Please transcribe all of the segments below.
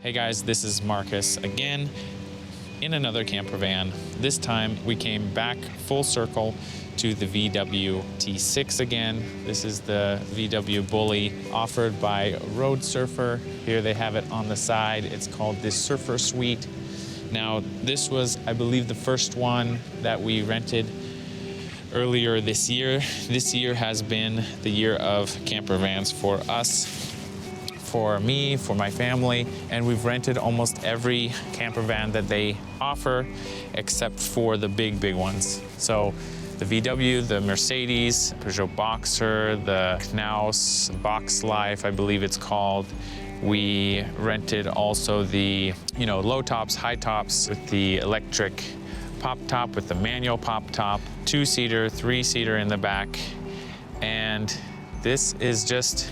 Hey guys, this is Marcus again in another camper van. This time we came back full circle to the VW T6 again. This is the VW Bully offered by Road Surfer. Here they have it on the side. It's called the Surfer Suite. Now this was, I believe, the first one that we rented earlier this year. This year has been the year of camper vans for us, for me, for my family, and we've rented almost every camper van that they offer except for the big ones. So the VW, the Mercedes, Peugeot Boxer, the Knaus, Boxlife, I believe it's called. We rented also the, low tops, high tops with the electric pop top, with the manual pop top, 2-seater, 3-seater in the back. And this is just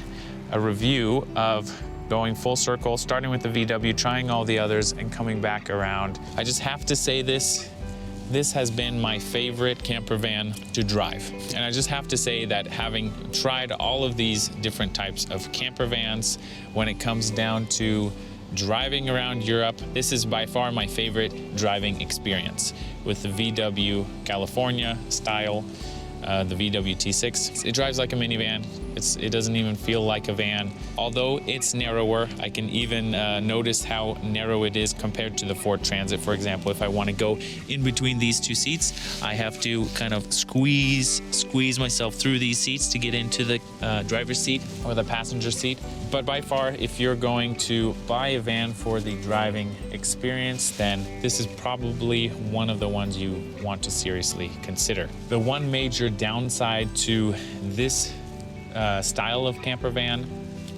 a review of going full circle, starting with the VW, trying all the others, and coming back around. I just have to say this has been my favorite camper van to drive. And I just have to say that having tried all of these different types of camper vans, when it comes down to driving around Europe, this is by far my favorite driving experience. With the VW California style, the VW T6. It drives like a minivan. It doesn't even feel like a van. Although it's narrower, I can even notice how narrow it is compared to the Ford Transit, for example. If I want to go in between these two seats, I have to kind of squeeze myself through these seats to get into the driver's seat or the passenger seat. But by far, if you're going to buy a van for the driving experience, then this is probably one of the ones you want to seriously consider. The one major downside to this style of camper van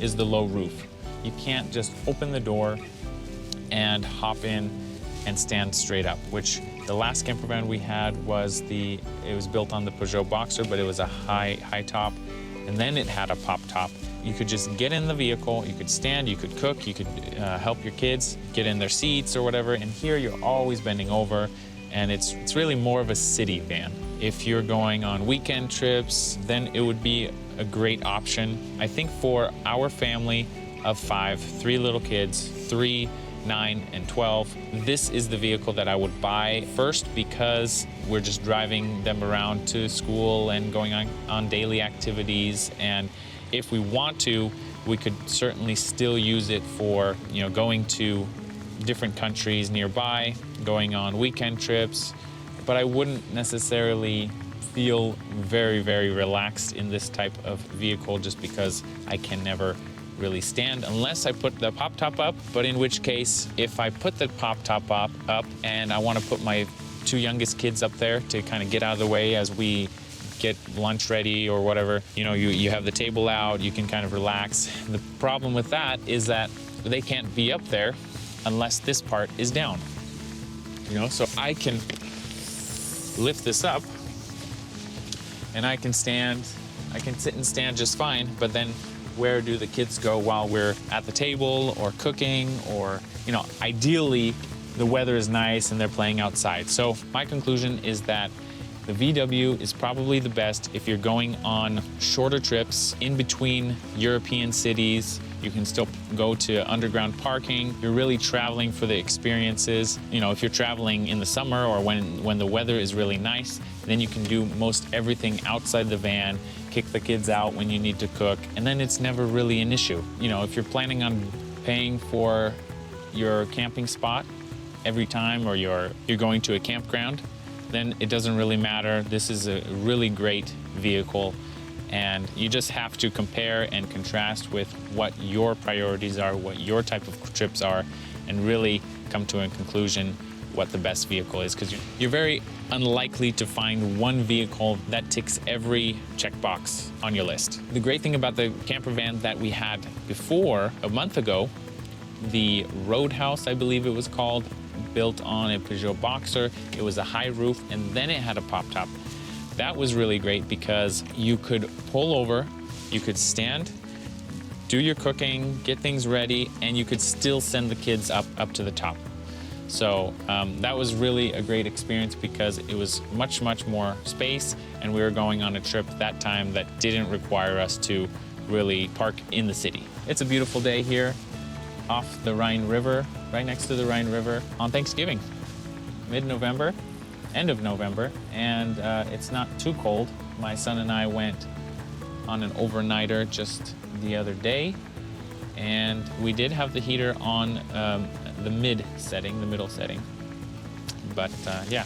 is the low roof. You can't just open the door and hop in and stand straight up, which the last camper van we had it was built on the Peugeot Boxer, but it was a high top, and then it had a pop top. You could just get in the vehicle, you could stand, you could cook, you could help your kids get in their seats or whatever, and here you're always bending over, and it's really more of a city van. If you're going on weekend trips, then it would be a great option. I think for our family of 5, 3 little kids, 3, 9, and 12, this is the vehicle that I would buy first, because we're just driving them around to school and going on daily activities. And if we want to, we could certainly still use it for, going to different countries nearby, going on weekend trips, but I wouldn't necessarily feel very relaxed in this type of vehicle, just because I can never really stand unless I put the pop top up. But in which case, if I put the pop top up and I want to put my 2 youngest kids up there to kind of get out of the way as we get lunch ready or whatever, you have the table out, you can kind of relax. The problem with that is that they can't be up there unless this part is down. So I can lift this up and I can sit and stand just fine, but then where do the kids go while we're at the table or cooking, or, ideally the weather is nice and they're playing outside. So my conclusion is that the VW is probably the best if you're going on shorter trips in between European cities. You can still go to underground parking. You're really traveling for the experiences. If you're traveling in the summer or when the weather is really nice, then you can do most everything outside the van, kick the kids out when you need to cook, and then it's never really an issue. If you're planning on paying for your camping spot every time, or you're going to a campground, then it doesn't really matter. This is a really great vehicle, and you just have to compare and contrast with what your priorities are, what your type of trips are, and really come to a conclusion what the best vehicle is, because you're very unlikely to find one vehicle that ticks every checkbox on your list. The great thing about the camper van that we had before, a month ago, the Roadhouse, I believe it was called, built on a Peugeot Boxer. It was a high roof, and then it had a pop top. That was really great because you could pull over, you could stand, do your cooking, get things ready, and you could still send the kids up to the top. So that was really a great experience because it was much more space, and we were going on a trip that time that didn't require us to really park in the city. It's a beautiful day here. off the Rhine River, right next to the Rhine River on Thanksgiving, mid-November, end of November, and it's not too cold. My son and I went on an overnighter just the other day, and we did have the heater on the middle setting. But yeah,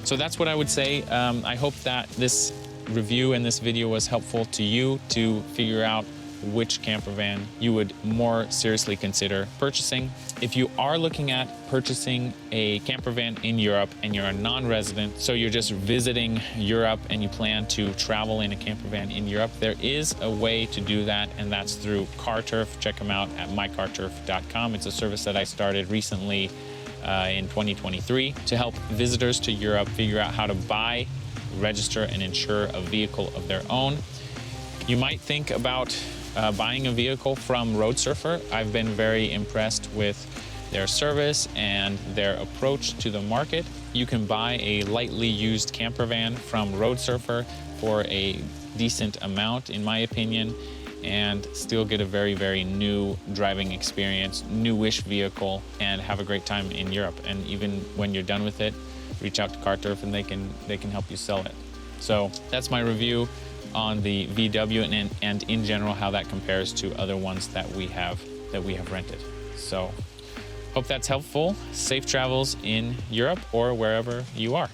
so that's what I would say. I hope that this review and this video was helpful to you to figure out which camper van you would more seriously consider purchasing. If you are looking at purchasing a camper van in Europe and you're a non-resident, so you're just visiting Europe and you plan to travel in a camper van in Europe, there is a way to do that, and that's through Carturf. Check them out at mycarturf.com. It's a service that I started recently in 2023 to help visitors to Europe figure out how to buy, register, and insure a vehicle of their own. You might think about buying a vehicle from Road Surfer. I've been very impressed with their service and their approach to the market. You can buy a lightly used camper van from Road Surfer for a decent amount, in my opinion, and still get a very, very new driving experience, newish vehicle, and have a great time in Europe. And even when you're done with it, reach out to Carturf and they can help you sell it. So that's my review on the VW and in general how that compares to other ones that we have rented. So hope that's helpful. Safe travels in Europe or wherever you are.